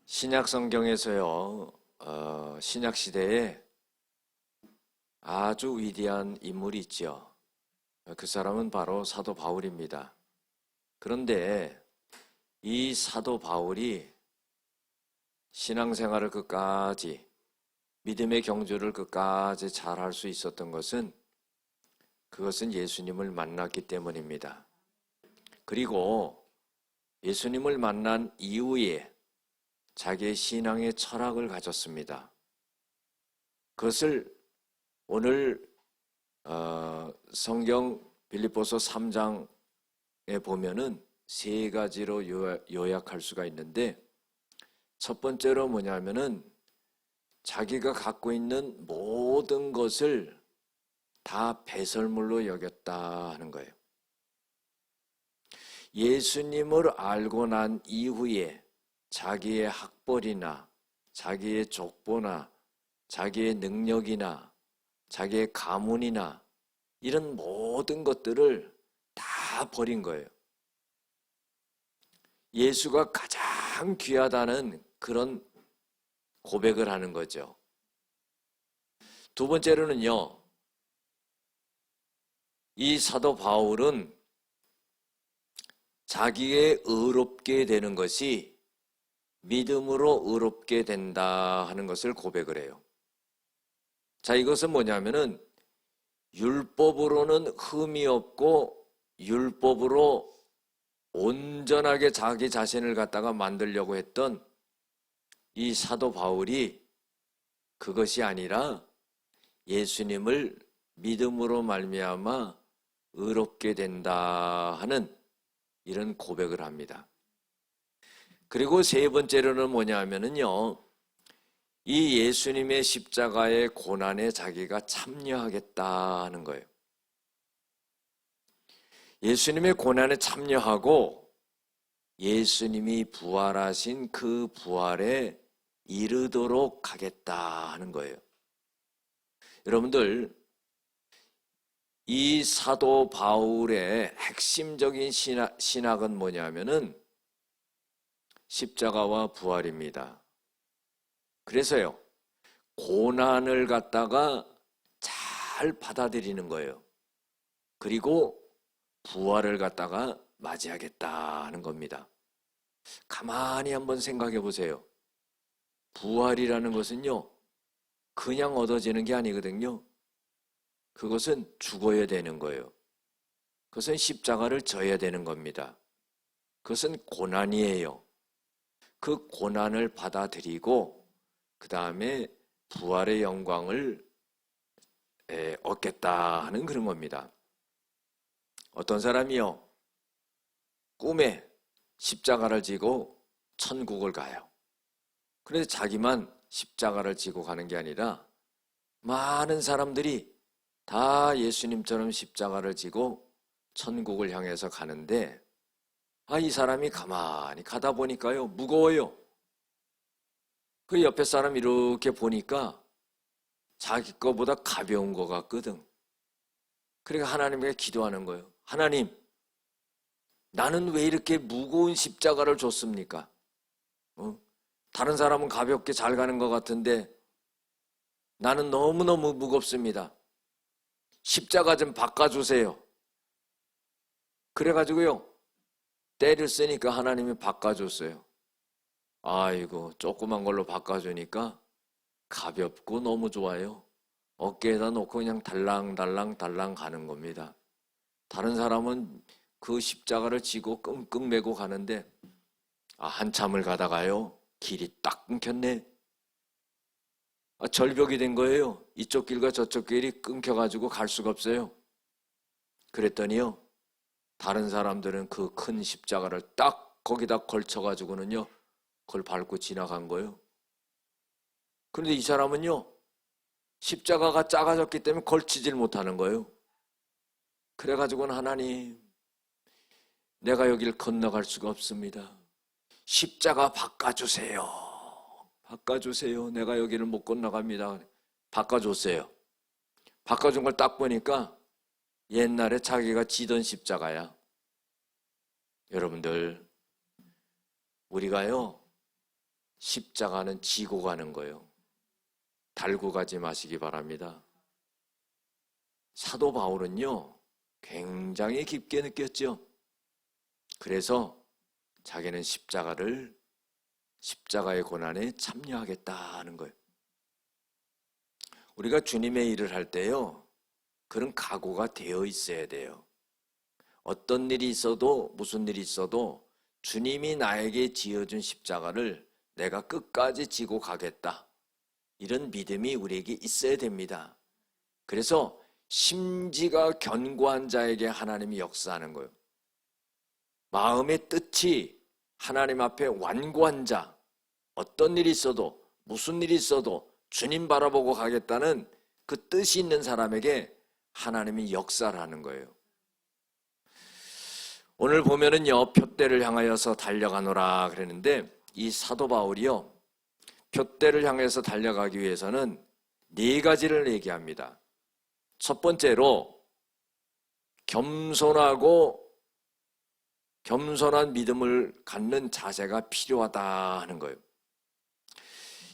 신약 성경에서요, 신약 시대에 아주 위대한 인물이 있죠. 그 사람은 바로 사도 바울입니다. 그런데 이 사도 바울이 신앙생활을 끝까지, 믿음의 경주를 끝까지 잘할 수 있었던 것은 그것은 예수님을 만났기 때문입니다. 그리고 예수님을 만난 이후에 자기의 신앙의 철학을 가졌습니다. 그것을 오늘 성경 빌립보서 3장에 보면은 세 가지로 요약할 수가 있는데, 첫 번째로 뭐냐면은 자기가 갖고 있는 모든 것을 다 배설물로 여겼다 하는 거예요. 예수님을 알고 난 이후에 자기의 학벌이나 자기의 족보나 자기의 능력이나 자기의 가문이나 이런 모든 것들을 다 버린 거예요. 예수가 가장 귀하다는 그런 고백을 하는 거죠. 두 번째로는요, 이 사도 바울은 자기의 의롭게 되는 것이 믿음으로 의롭게 된다 하는 것을 고백을 해요. 자, 이것은 뭐냐면은 율법으로는 흠이 없고 율법으로 온전하게 자기 자신을 갖다가 만들려고 했던 이 사도 바울이 그것이 아니라 예수님을 믿음으로 말미암아 의롭게 된다 하는 이런 고백을 합니다. 그리고 세 번째로는 뭐냐면은요, 이 예수님의 십자가의 고난에 자기가 참여하겠다 하는 거예요. 예수님의 고난에 참여하고 예수님이 부활하신 그 부활에 이르도록 하겠다 하는 거예요. 여러분들, 이 사도 바울의 핵심적인 신학은 뭐냐면은 십자가와 부활입니다. 그래서요, 고난을 갖다가 잘 받아들이는 거예요. 그리고 부활을 갖다가 맞이하겠다 하는 겁니다. 가만히 한번 생각해 보세요. 부활이라는 것은요, 그냥 얻어지는 게 아니거든요. 그것은 죽어야 되는 거예요. 그것은 십자가를 져야 되는 겁니다. 그것은 고난이에요. 그 고난을 받아들이고 그 다음에 부활의 영광을 얻겠다 하는 그런 겁니다. 어떤 사람이요, 꿈에 십자가를 지고 천국을 가요. 그래서 자기만 십자가를 지고 가는 게 아니라 많은 사람들이 다 예수님처럼 십자가를 지고 천국을 향해서 가는데, 이 사람이 가만히 가다 보니까요, 무거워요. 그 옆에 사람 이렇게 보니까 자기 거보다 가벼운 거 같거든. 그러니까 하나님께 기도하는 거예요. 하나님, 나는 왜 이렇게 무거운 십자가를 줬습니까? 다른 사람은 가볍게 잘 가는 것 같은데 나는 너무너무 무겁습니다. 십자가 좀 바꿔주세요. 그래가지고요, 때를 쓰니까 하나님이 바꿔줬어요. 아이고, 조그만 걸로 바꿔주니까 가볍고 너무 좋아요. 어깨에다 놓고 그냥 달랑달랑 가는 겁니다. 다른 사람은 그 십자가를 지고 끙끙 메고 가는데 한참을 가다가요, 길이 딱 끊겼네. 절벽이 된 거예요. 이쪽 길과 저쪽 길이 끊겨가지고 갈 수가 없어요. 그랬더니요, 다른 사람들은 그 큰 십자가를 딱 거기다 걸쳐가지고는요, 그걸 밟고 지나간 거예요. 그런데 이 사람은요, 십자가가 작아졌기 때문에 걸치질 못하는 거예요. 그래가지고는 하나님, 내가 여길 건너갈 수가 없습니다. 십자가 바꿔주세요. 바꿔주세요. 내가 여기를 못 건너갑니다. 바꿔줬어요. 바꿔준 걸 딱 보니까 옛날에 자기가 지던 십자가야. 여러분들, 우리가요, 십자가는 지고 가는 거예요. 달고 가지 마시기 바랍니다. 사도 바울은요, 굉장히 깊게 느꼈죠. 그래서 자기는 십자가의 고난에 참여하겠다는 거예요. 우리가 주님의 일을 할 때요, 그런 각오가 되어 있어야 돼요. 어떤 일이 있어도, 무슨 일이 있어도 주님이 나에게 지어준 십자가를 내가 끝까지 지고 가겠다. 이런 믿음이 우리에게 있어야 됩니다. 그래서 심지가 견고한 자에게 하나님이 역사하는 거예요. 마음의 뜻이 하나님 앞에 완고한 자, 어떤 일이 있어도, 무슨 일이 있어도 주님 바라보고 가겠다는 그 뜻이 있는 사람에게 하나님이 역사를 하는 거예요. 오늘 보면은요, 푯대를 향하여서 달려가노라 그랬는데, 이 사도 바울이요, 푯대를 향해서 달려가기 위해서는 4가지를 얘기합니다. 첫 번째로 겸손한 믿음을 갖는 자세가 필요하다 하는 거예요.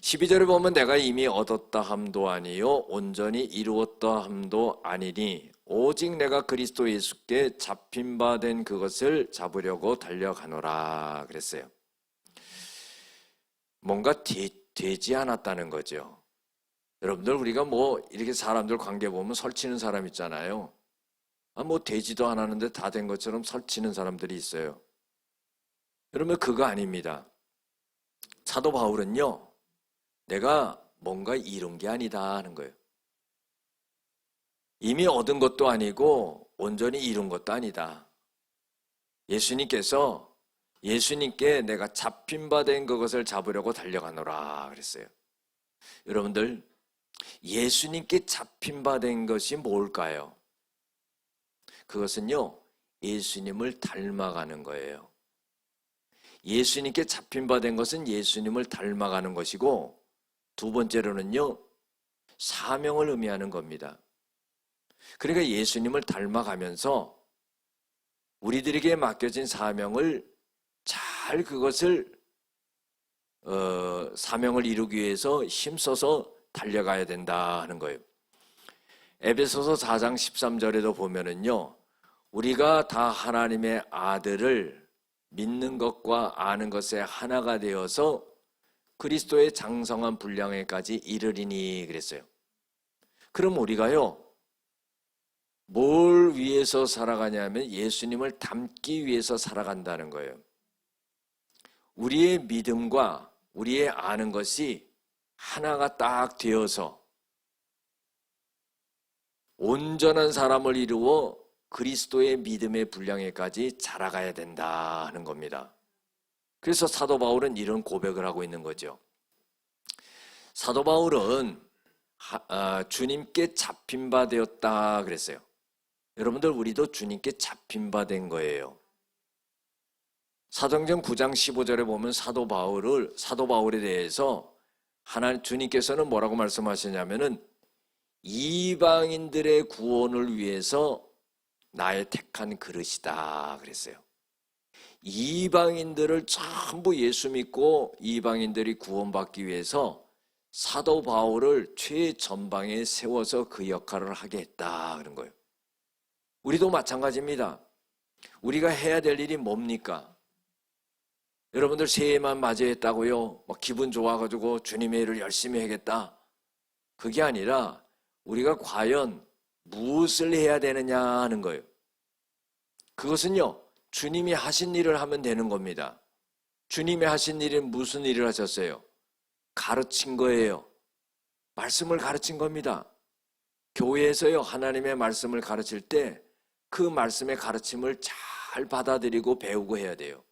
12절에 보면 내가 이미 얻었다 함도 아니요 온전히 이루었다 함도 아니니 오직 내가 그리스도 예수께 잡힌 바 된 그것을 잡으려고 달려가노라 그랬어요. 뭔가 되지 않았다는 거죠. 여러분들, 우리가 이렇게 사람들 관계 보면 설치는 사람 있잖아요. 되지도 않았는데 다 된 것처럼 설치는 사람들이 있어요. 여러분, 그거 아닙니다. 사도 바울은요, 내가 뭔가 이룬 게 아니다 하는 거예요. 이미 얻은 것도 아니고 온전히 이룬 것도 아니다. 예수님께 내가 잡힌 바 된 그것을 잡으려고 달려가노라 그랬어요. 여러분들, 예수님께 잡힌 바 된 것이 뭘까요? 그것은요, 예수님을 닮아가는 거예요. 예수님께 잡힌 바 된 것은 예수님을 닮아가는 것이고, 두 번째로는요, 사명을 의미하는 겁니다. 그러니까 예수님을 닮아가면서 우리들에게 맡겨진 사명을 잘 사명을 이루기 위해서 힘써서 달려가야 된다 하는 거예요. 에베소서 4장 13절에도 보면은요, 우리가 다 하나님의 아들을 믿는 것과 아는 것에 하나가 되어서 그리스도의 장성한 분량에까지 이르리니 그랬어요. 그럼 우리가요, 뭘 위해서 살아가냐면 예수님을 닮기 위해서 살아간다는 거예요. 우리의 믿음과 우리의 아는 것이 하나가 딱 되어서 온전한 사람을 이루어 그리스도의 믿음의 분량에까지 자라가야 된다 하는 겁니다. 그래서 사도 바울은 이런 고백을 하고 있는 거죠. 사도 바울은 주님께 잡힌 바 되었다 그랬어요. 여러분들, 우리도 주님께 잡힌 바 된 거예요. 사도행전 9장 15절에 보면 사도 바울에 대해서 주님께서는 뭐라고 말씀하시냐면은 이방인들의 구원을 위해서 나의 택한 그릇이다 그랬어요. 이방인들을 전부 예수 믿고 이방인들이 구원받기 위해서 사도 바울을 최전방에 세워서 그 역할을 하게 했다 그런 거예요. 우리도 마찬가지입니다. 우리가 해야 될 일이 뭡니까? 여러분들 새해만 맞이했다고요? 기분 좋아가지고 주님의 일을 열심히 하겠다. 그게 아니라 우리가 과연 무엇을 해야 되느냐 하는 거예요. 그것은요, 주님이 하신 일을 하면 되는 겁니다. 주님이 하신 일은 무슨 일을 하셨어요? 가르친 거예요. 말씀을 가르친 겁니다. 교회에서요, 하나님의 말씀을 가르칠 때 그 말씀의 가르침을 잘 받아들이고 배우고 해야 돼요.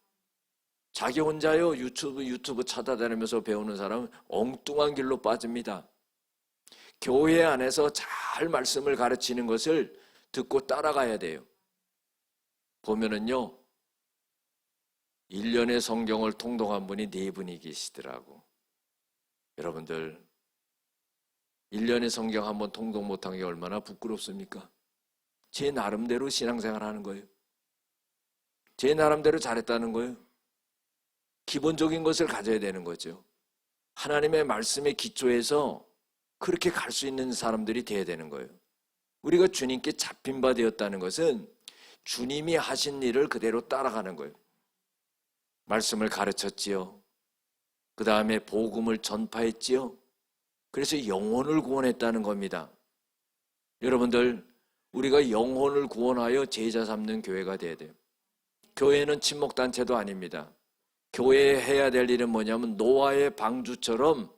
자기 혼자요, 유튜브 찾아다니면서 배우는 사람은 엉뚱한 길로 빠집니다. 교회 안에서 잘 말씀을 가르치는 것을 듣고 따라가야 돼요. 보면은요, 1년의 성경을 통독한 분이 4분이 계시더라고. 여러분들, 1년의 성경 한번 통독 못한 게 얼마나 부끄럽습니까? 제 나름대로 신앙생활 하는 거예요. 제 나름대로 잘했다는 거예요. 기본적인 것을 가져야 되는 거죠. 하나님의 말씀에 기초해서 그렇게 갈 수 있는 사람들이 되어야 되는 거예요. 우리가 주님께 잡힌 바 되었다는 것은 주님이 하신 일을 그대로 따라가는 거예요. 말씀을 가르쳤지요. 그 다음에 복음을 전파했지요. 그래서 영혼을 구원했다는 겁니다. 여러분들, 우리가 영혼을 구원하여 제자 삼는 교회가 돼야 돼요. 교회는 친목단체도 아닙니다. 교회에 해야 될 일은 뭐냐면 노아의 방주처럼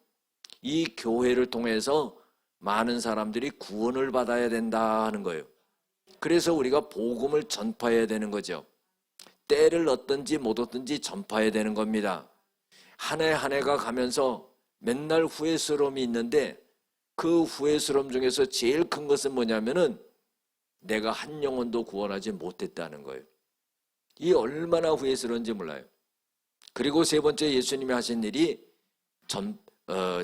이 교회를 통해서 많은 사람들이 구원을 받아야 된다 하는 거예요. 그래서 우리가 복음을 전파해야 되는 거죠. 때를 얻든지 못 얻든지 전파해야 되는 겁니다. 한 해 한 해가 가면서 맨날 후회스러움이 있는데 그 후회스러움 중에서 제일 큰 것은 뭐냐면은 내가 한 영혼도 구원하지 못했다는 거예요. 이 얼마나 후회스러운지 몰라요. 그리고 세 번째 예수님이 하신 일이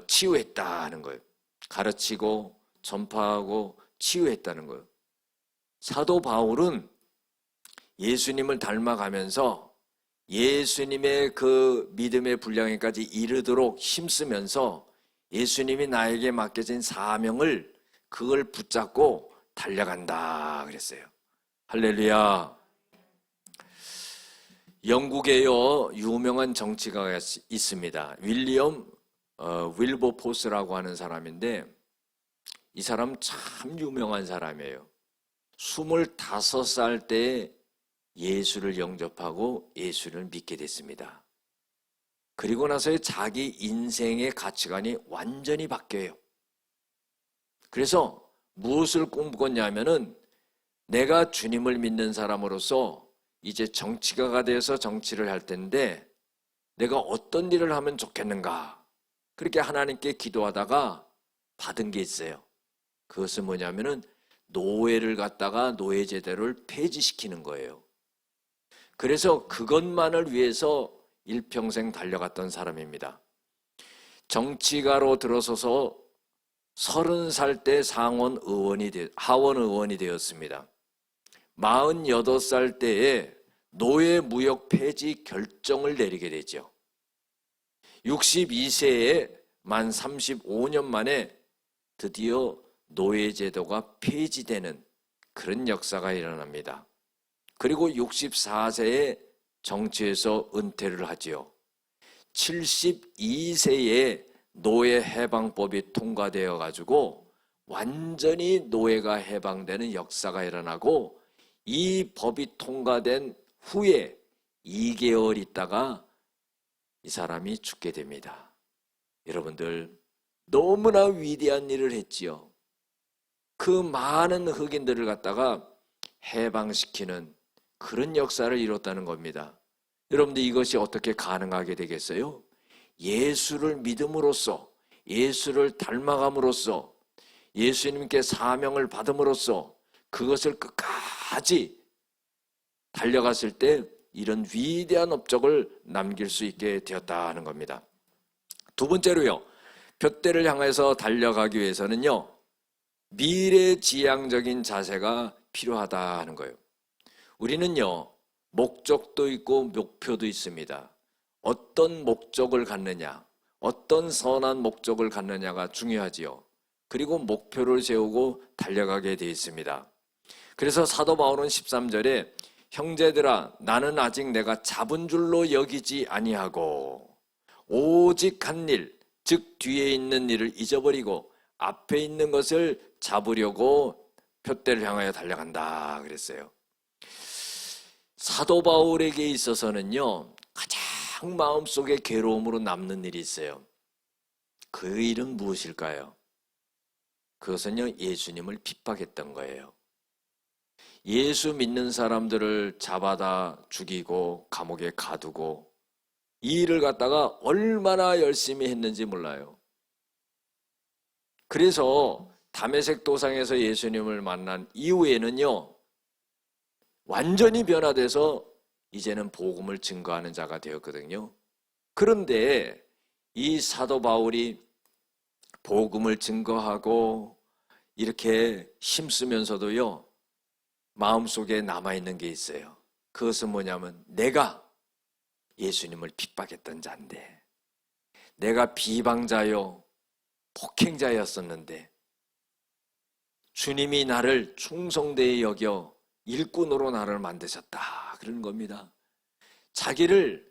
치유했다는 거예요. 가르치고 전파하고 치유했다는 거예요. 사도 바울은 예수님을 닮아가면서 예수님의 그 믿음의 분량에까지 이르도록 힘쓰면서 예수님이 나에게 맡겨진 사명을 그걸 붙잡고 달려간다 그랬어요. 할렐루야. 영국에요 유명한 정치가가 있습니다. 윌리엄 윌버포스라고 하는 사람인데 이 사람 참 유명한 사람이에요. 25살 때 예수를 영접하고 예수를 믿게 됐습니다. 그리고 나서 자기 인생의 가치관이 완전히 바뀌어요. 그래서 무엇을 꿈꿨냐면은 내가 주님을 믿는 사람으로서 이제 정치가가 돼서 정치를 할 텐데 내가 어떤 일을 하면 좋겠는가? 그렇게 하나님께 기도하다가 받은 게 있어요. 그것은 뭐냐면은 노예를 갖다가 노예제도를 폐지시키는 거예요. 그래서 그것만을 위해서 일평생 달려갔던 사람입니다. 정치가로 들어서서 30살 때 하원 의원이 되었습니다. 48살 때에 노예 무역 폐지 결정을 내리게 되죠. 62세에 만 35년 만에 드디어 노예제도가 폐지되는 그런 역사가 일어납니다. 그리고 64세에 정치에서 은퇴를 하지요. 72세에 노예 해방법이 통과되어 가지고 완전히 노예가 해방되는 역사가 일어나고 이 법이 통과된 후에 2개월 있다가 이 사람이 죽게 됩니다. 여러분들 너무나 위대한 일을 했지요. 그 많은 흑인들을 갖다가 해방시키는 그런 역사를 이뤘다는 겁니다. 여러분들 이것이 어떻게 가능하게 되겠어요? 예수를 믿음으로써, 예수를 닮아감으로써, 예수님께 사명을 받음으로써 그것을 끝까지 달려갔을 때 이런 위대한 업적을 남길 수 있게 되었다는 겁니다. 두 번째로요, 둯대를 향해서 달려가기 위해서는요, 미래지향적인 자세가 필요하다는 거예요. 우리는요, 목적도 있고 목표도 있습니다. 어떤 목적을 갖느냐, 어떤 선한 목적을 갖느냐가 중요하지요. 그리고 목표를 세우고 달려가게 되어 있습니다. 그래서 사도 바울은 13절에 형제들아 나는 아직 내가 잡은 줄로 여기지 아니하고 오직 한 일, 즉 뒤에 있는 일을 잊어버리고 앞에 있는 것을 잡으려고 둯대를 향하여 달려간다 그랬어요. 사도 바울에게 있어서는요, 가장 마음속에 괴로움으로 남는 일이 있어요. 그 일은 무엇일까요? 그것은요, 예수님을 핍박했던 거예요. 예수 믿는 사람들을 잡아다 죽이고 감옥에 가두고 이 일을 갖다가 얼마나 열심히 했는지 몰라요. 그래서 다메섹 도상에서 예수님을 만난 이후에는요, 완전히 변화돼서 이제는 복음을 증거하는 자가 되었거든요. 그런데 이 사도 바울이 복음을 증거하고 이렇게 힘쓰면서도요, 마음속에 남아있는 게 있어요. 그것은 뭐냐면 내가 예수님을 핍박했던 자인데 내가 비방자요 폭행자였었는데 주님이 나를 충성되이 여겨 일꾼으로 나를 만드셨다, 그런 겁니다. 자기를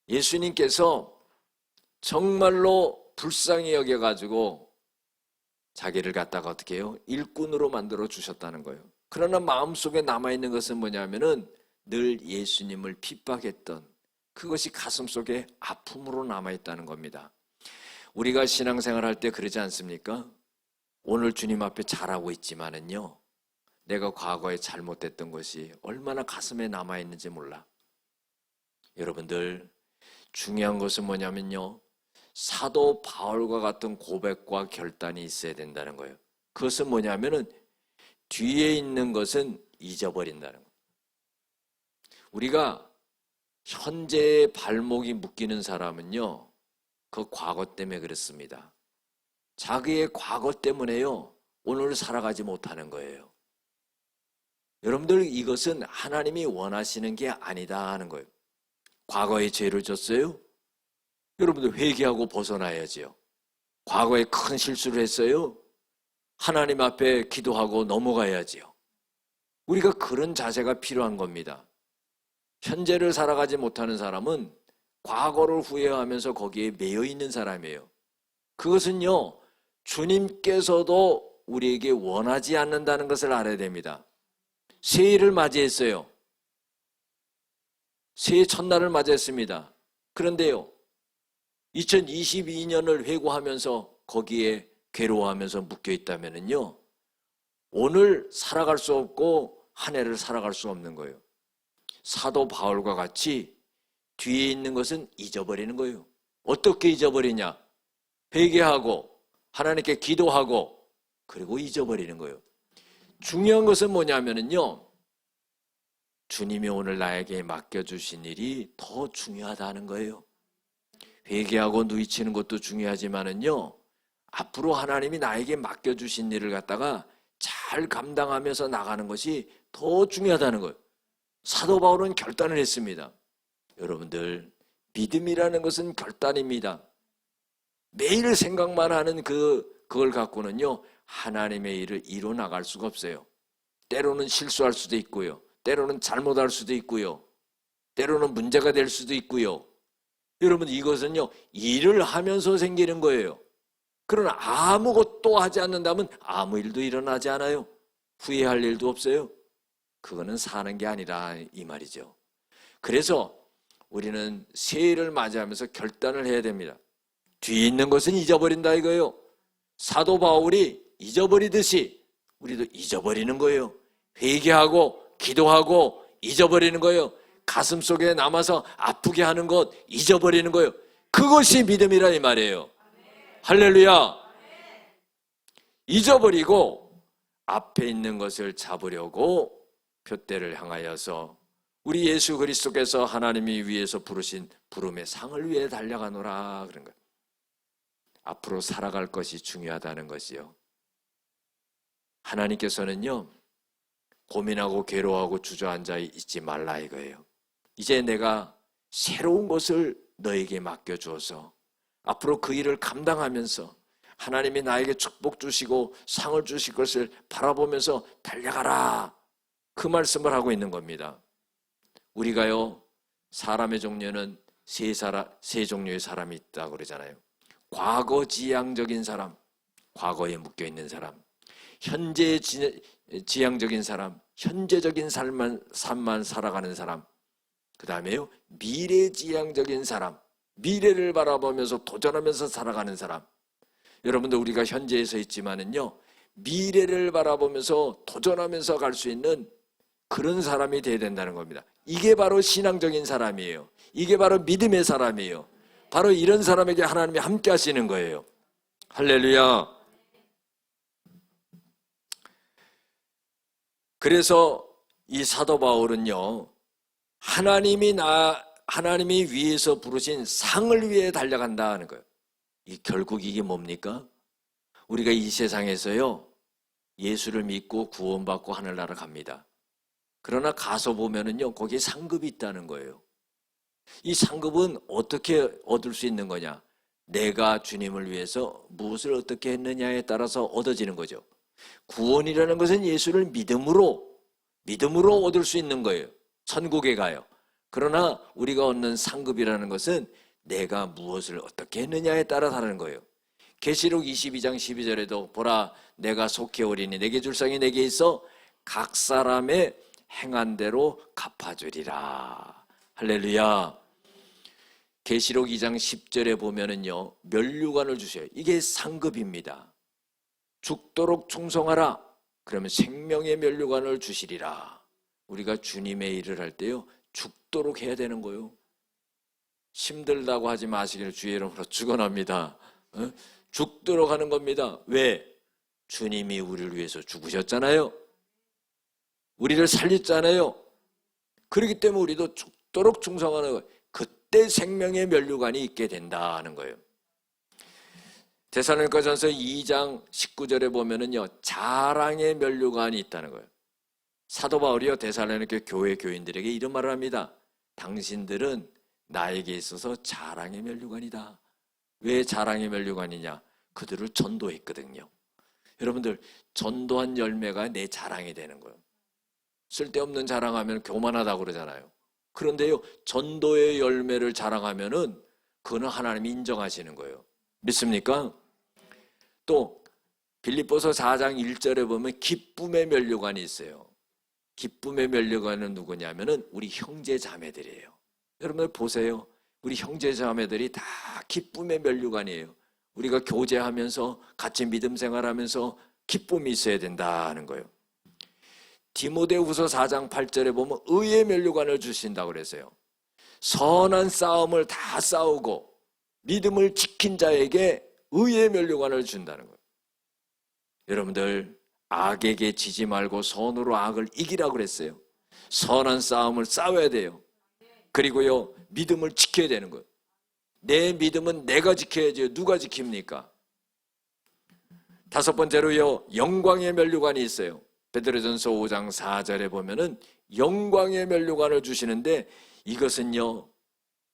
예수님께서 정말로 불쌍히 여겨가지고 자기를 갖다가 어떻게 해요? 일꾼으로 만들어 주셨다는 거예요. 그러나 마음속에 남아있는 것은 뭐냐면은 늘 예수님을 핍박했던 그것이 가슴속에 아픔으로 남아있다는 겁니다. 우리가 신앙생활 할 때 그러지 않습니까? 오늘 주님 앞에 잘하고 있지만은요, 내가 과거에 잘못했던 것이 얼마나 가슴에 남아있는지 몰라. 여러분들, 중요한 것은 뭐냐면요, 사도 바울과 같은 고백과 결단이 있어야 된다는 거예요. 그것은 뭐냐면은 뒤에 있는 것은 잊어버린다는 거예요. 우리가 현재의 발목이 묶이는 사람은요, 그 과거 때문에 그렇습니다. 자기의 과거 때문에요, 오늘 살아가지 못하는 거예요. 여러분들, 이것은 하나님이 원하시는 게 아니다 하는 거예요. 과거에 죄를 졌어요? 여러분들 회개하고 벗어나야지요. 과거에 큰 실수를 했어요? 하나님 앞에 기도하고 넘어가야지요. 우리가 그런 자세가 필요한 겁니다. 현재를 살아가지 못하는 사람은 과거를 후회하면서 거기에 매여 있는 사람이에요. 그것은요, 주님께서도 우리에게 원하지 않는다는 것을 알아야 됩니다. 새해를 맞이했어요. 새해 첫날을 맞이했습니다. 그런데요, 2022년을 회고하면서 거기에 괴로워하면서 묶여 있다면요, 오늘 살아갈 수 없고 한 해를 살아갈 수 없는 거예요. 사도 바울과 같이 뒤에 있는 것은 잊어버리는 거예요. 어떻게 잊어버리냐? 회개하고 하나님께 기도하고 그리고 잊어버리는 거예요. 중요한 것은 뭐냐면요, 주님이 오늘 나에게 맡겨주신 일이 더 중요하다는 거예요. 회개하고 누이치는 것도 중요하지만은요, 앞으로 하나님이 나에게 맡겨주신 일을 갖다가 잘 감당하면서 나가는 것이 더 중요하다는 거예요. 사도 바울은 결단을 했습니다. 여러분들, 믿음이라는 것은 결단입니다. 매일 생각만 하는 그걸 갖고는요, 하나님의 일을 이뤄 나갈 수가 없어요. 때로는 실수할 수도 있고요, 때로는 잘못할 수도 있고요, 때로는 문제가 될 수도 있고요. 여러분, 이것은요, 일을 하면서 생기는 거예요. 그러나 아무것도 하지 않는다면 아무 일도 일어나지 않아요. 후회할 일도 없어요. 그거는 사는 게 아니라 이 말이죠. 그래서 우리는 새해를 맞이하면서 결단을 해야 됩니다. 뒤에 있는 것은 잊어버린다 이거예요. 사도 바울이 잊어버리듯이 우리도 잊어버리는 거예요. 회개하고 기도하고 잊어버리는 거예요. 가슴속에 남아서 아프게 하는 것 잊어버리는 거예요. 그것이 믿음이라 이 말이에요. 할렐루야. 잊어버리고 앞에 있는 것을 잡으려고 표대를 향하여서 우리 예수 그리스도께서 하나님이 위에서 부르신 부름의 상을 위해 달려가노라 그런 거예요. 앞으로 살아갈 것이 중요하다는 것이요. 하나님께서는요, 고민하고 괴로워하고 주저앉아 있지 말라 이거예요. 이제 내가 새로운 것을 너에게 맡겨주어서 앞으로 그 일을 감당하면서 하나님이 나에게 축복 주시고 상을 주실 것을 바라보면서 달려가라, 그 말씀을 하고 있는 겁니다. 우리가요, 사람의 종류는 세 종류의 사람이 있다고 그러잖아요. 과거 지향적인 사람, 과거에 묶여있는 사람, 현재 지향적인 사람, 현재적인 삶만 살아가는 사람, 그 다음에요, 미래지향적인 사람, 미래를 바라보면서 도전하면서 살아가는 사람. 여러분들, 우리가 현재에 서 있지만은요, 미래를 바라보면서 도전하면서 갈 수 있는 그런 사람이 되어야 된다는 겁니다. 이게 바로 신앙적인 사람이에요. 이게 바로 믿음의 사람이에요. 바로 이런 사람에게 하나님이 함께 하시는 거예요. 할렐루야. 그래서 이 사도 바울은요, 하나님이 위에서 부르신 상을 위해 달려간다 하는 거예요. 결국 이게 뭡니까? 우리가 이 세상에서요, 예수를 믿고 구원받고 하늘나라 갑니다. 그러나 가서 보면은요, 거기에 상급이 있다는 거예요. 이 상급은 어떻게 얻을 수 있는 거냐? 내가 주님을 위해서 무엇을 어떻게 했느냐에 따라서 얻어지는 거죠. 구원이라는 것은 예수를 믿음으로 얻을 수 있는 거예요. 천국에 가요. 그러나 우리가 얻는 상급이라는 것은 내가 무엇을 어떻게 했느냐에 따라 다른 거예요. 계시록 22장 12절에도 보라 내가 속히 오리니 내게 줄 상이 내게 있어 각 사람의 행한 대로 갚아주리라. 할렐루야. 계시록 2장 10절에 보면은요 면류관을 주셔요. 이게 상급입니다. 죽도록 충성하라. 그러면 생명의 면류관을 주시리라. 우리가 주님의 일을 할 때요 죽도록 해야 되는 거예요. 힘들다고 하지 마시기를 주의 이름으로 축원합니다. 죽도록 하는 겁니다. 왜? 주님이 우리를 위해서 죽으셨잖아요. 우리를 살렸잖아요. 그렇기 때문에 우리도 죽도록 충성하는 거예요. 그때 생명의 면류관이 있게 된다는 거예요. 데살로니가전서 2장 19절에 보면은요 자랑의 면류관이 있다는 거예요. 사도 바울이요 데살로니가 교회 교인들에게 이런 말을 합니다. 당신들은 나에게 있어서 자랑의 면류관이다. 왜 자랑의 면류관이냐? 그들을 전도했거든요. 여러분들 전도한 열매가 내 자랑이 되는 거예요. 쓸데없는 자랑하면 교만하다고 그러잖아요. 그런데요 전도의 열매를 자랑하면은 그거는 하나님이 인정하시는 거예요. 믿습니까? 또 빌립보서 4장 1절에 보면 기쁨의 면류관이 있어요. 기쁨의 면류관은 누구냐면은 우리 형제 자매들이에요. 여러분들 보세요. 우리 형제 자매들이 다 기쁨의 면류관이에요. 우리가 교제하면서 같이 믿음 생활하면서 기쁨이 있어야 된다는 거예요. 디모데후서 4장 8절에 보면 의의 면류관을 주신다고 그랬어요. 선한 싸움을 다 싸우고 믿음을 지킨 자에게 의의 면류관을 준다는 거예요. 여러분들 악에게 지지 말고 선으로 악을 이기라고 그랬어요. 선한 싸움을 싸워야 돼요. 그리고요 믿음을 지켜야 되는 거예요. 내 믿음은 내가 지켜야지 누가 지킵니까? 다섯 번째로요 영광의 면류관이 있어요. 베드로전서 5장 4절에 보면은 영광의 면류관을 주시는데 이것은요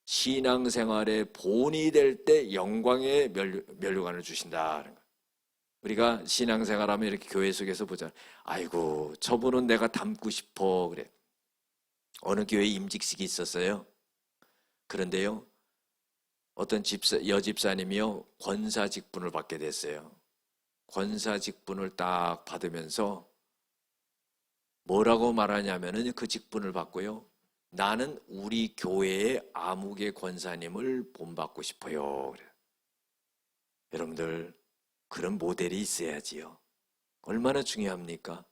신앙생활의 본이 될 때 영광의 면류관을 주신다는 거예요. 우리가 신앙생활하면 이렇게 교회 속에서 보자. 아이고 저분은 내가 닮고 싶어 그래. 어느 교회에 임직식이 있었어요. 그런데요 어떤 여집사님이요 권사 직분을 받게 됐어요. 권사 직분을 딱 받으면서 뭐라고 말하냐면은 그 직분을 받고요. 나는 우리 교회의 아무개 권사님을 본받고 싶어요. 그래요. 여러분들 그런 모델이 있어야지요. 얼마나 중요합니까?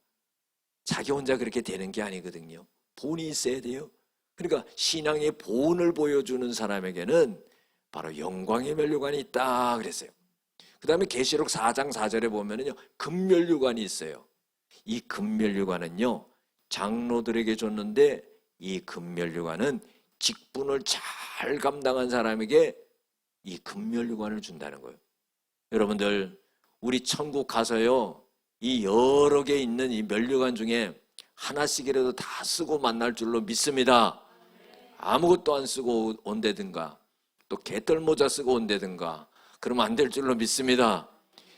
자기 혼자 그렇게 되는 게 아니거든요. 본이 있어야 돼요. 그러니까 신앙의 본을 보여주는 사람에게는 바로 영광의 면류관이 있다 그랬어요. 그 다음에 계시록 4장 4절에 보면은요 금면류관이 있어요. 이 금면류관은요 장로들에게 줬는데 이 금면류관은 직분을 잘 감당한 사람에게 이 금면류관을 준다는 거예요. 여러분들 우리 천국 가서요 이 여러 개 있는 이 면류관 중에 하나씩이라도 다 쓰고 만날 줄로 믿습니다. 아무것도 안 쓰고 온다든가 또 개떨모자 쓰고 온다든가 그러면 안 될 줄로 믿습니다.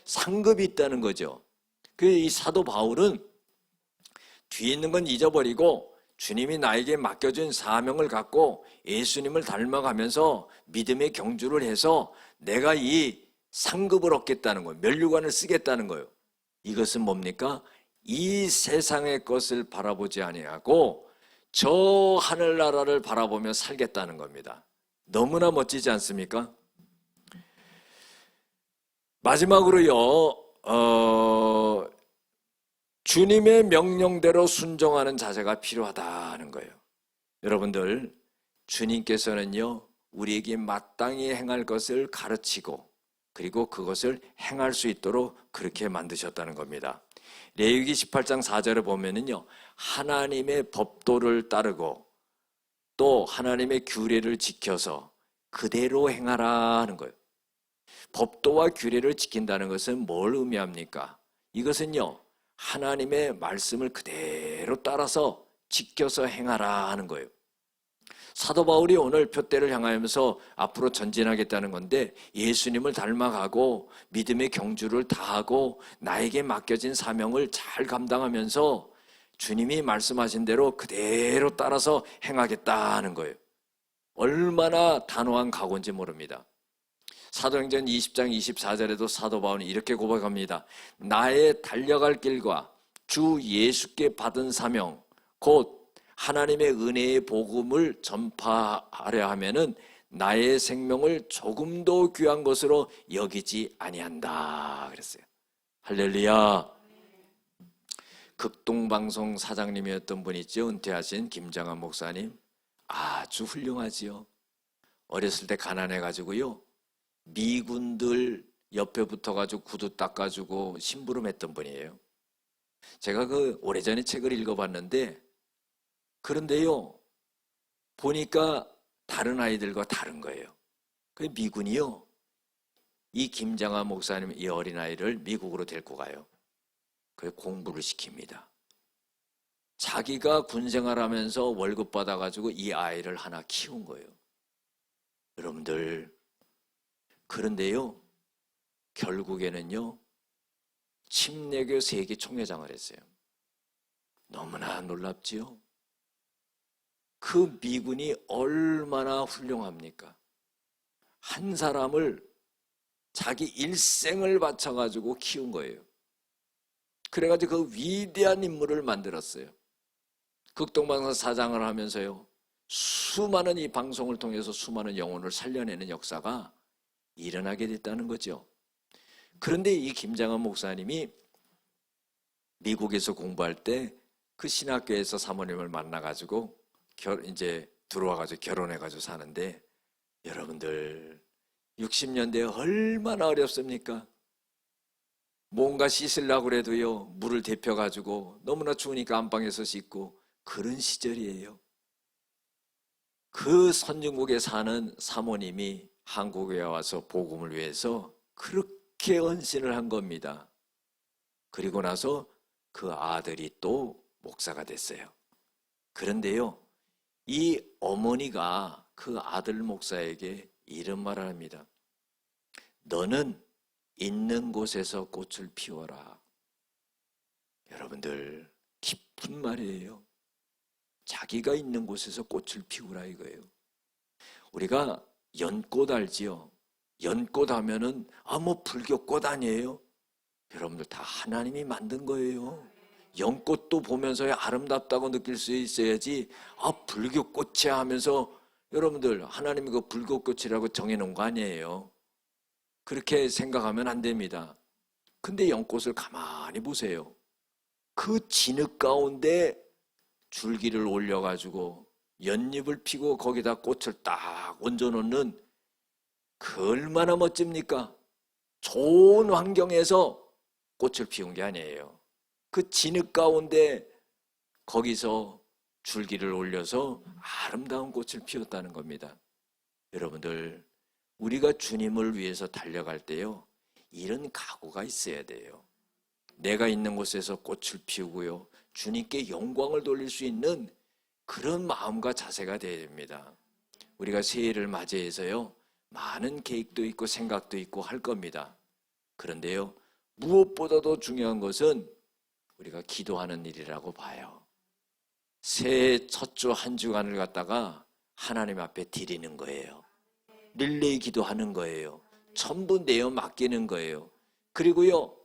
상급이 있다는 거죠. 이 사도 바울은 뒤에 있는 건 잊어버리고 주님이 나에게 맡겨준 사명을 갖고 예수님을 닮아가면서 믿음의 경주를 해서 내가 이 상급을 얻겠다는 거예요. 면류관을 쓰겠다는 거예요. 이것은 뭡니까? 이 세상의 것을 바라보지 아니하고 저 하늘나라를 바라보며 살겠다는 겁니다. 너무나 멋지지 않습니까? 마지막으로요 주님의 명령대로 순종하는 자세가 필요하다는 거예요. 여러분들 주님께서는요 우리에게 마땅히 행할 것을 가르치고 그리고 그것을 행할 수 있도록 그렇게 만드셨다는 겁니다. 레위기 18장 4절에 보면은요 하나님의 법도를 따르고 또 하나님의 규례를 지켜서 그대로 행하라 하는 거예요. 법도와 규례를 지킨다는 것은 뭘 의미합니까? 이것은요 하나님의 말씀을 그대로 따라서 지켜서 행하라 하는 거예요. 사도 바울이 오늘 표대를 향하면서 앞으로 전진하겠다는 건데, 예수님을 닮아가고 믿음의 경주를 다하고 나에게 맡겨진 사명을 잘 감당하면서 주님이 말씀하신 대로 그대로 따라서 행하겠다는 거예요. 얼마나 단호한 각오인지 모릅니다. 사도행전 20장 24절에도 사도 바울은 이렇게 고백합니다. 나의 달려갈 길과 주 예수께 받은 사명, 곧 하나님의 은혜의 복음을 전파하려 하면은 나의 생명을 조금도 귀한 것으로 여기지 아니한다 그랬어요. 할렐루야. 극동방송 사장님이었던 분 있죠. 은퇴하신 김장한 목사님. 아주 훌륭하지요. 어렸을 때 가난해가지고요, 미군들 옆에 붙어가지고 구두 닦아주고 심부름했던 분이에요. 제가 오래전에 책을 읽어봤는데, 그런데요, 보니까 다른 아이들과 다른 거예요. 그 미군이요, 이 김장하 목사님 이 어린아이를 미국으로 데리고 가요. 그 공부를 시킵니다. 자기가 군생활하면서 월급 받아가지고 이 아이를 하나 키운 거예요. 여러분들, 그런데요, 결국에는요, 침례교 세계 총회장을 했어요. 너무나 놀랍지요? 그 미군이 얼마나 훌륭합니까? 한 사람을 자기 일생을 바쳐가지고 키운 거예요. 그래가지고 그 위대한 인물을 만들었어요. 극동방송 사장을 하면서요, 수많은 이 방송을 통해서 수많은 영혼을 살려내는 역사가 일어나게 됐다는 거죠. 그런데 이 김장한 목사님이 미국에서 공부할 때 그 신학교에서 사모님을 만나가지고 이제 들어와가지고 결혼해가지고 사는데, 여러분들 60년대에 얼마나 어렵습니까? 뭔가 씻으려고 그래도요, 물을 데펴가지고 너무나 추우니까 안방에서 씻고 그런 시절이에요. 그 선진국에 사는 사모님이 한국에 와서 복음을 위해서 그렇게 헌신을 한 겁니다. 그리고 나서 그 아들이 또 목사가 됐어요. 그런데요, 이 어머니가 그 아들 목사에게 이런 말을 합니다. 너는 있는 곳에서 꽃을 피워라. 여러분들, 깊은 말이에요. 자기가 있는 곳에서 꽃을 피우라 이거예요. 우리가 연꽃 알지요? 연꽃 하면은 뭐 불교꽃 아니에요? 여러분들 다 하나님이 만든 거예요. 연꽃도 보면서 아름답다고 느낄 수 있어야지, 불교꽃이야 하면서 여러분들 하나님이 그 불교꽃이라고 정해놓은 거 아니에요. 그렇게 생각하면 안 됩니다. 근데 연꽃을 가만히 보세요. 그 진흙 가운데 줄기를 올려가지고 연잎을 피고 거기다 꽃을 딱 얹어놓는, 그 얼마나 멋집니까? 좋은 환경에서 꽃을 피운 게 아니에요. 그 진흙 가운데 거기서 줄기를 올려서 아름다운 꽃을 피웠다는 겁니다. 여러분들, 우리가 주님을 위해서 달려갈 때요, 이런 각오가 있어야 돼요. 내가 있는 곳에서 꽃을 피우고요, 주님께 영광을 돌릴 수 있는 그런 마음과 자세가 되어야 됩니다. 우리가 새해를 맞이해서요, 많은 계획도 있고 생각도 있고 할 겁니다. 그런데요, 무엇보다도 중요한 것은 우리가 기도하는 일이라고 봐요. 새해 첫 주 한 주간을 갖다가 하나님 앞에 드리는 거예요. 릴레이 기도하는 거예요. 전부 내어 맡기는 거예요. 그리고요,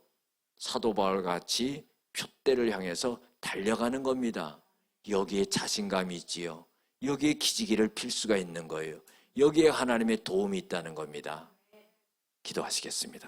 사도 바울 같이 표대를 향해서 달려가는 겁니다. 여기에 자신감이 있지요. 여기에 기지개를 필 수가 있는 거예요. 여기에 하나님의 도움이 있다는 겁니다. 기도하시겠습니다.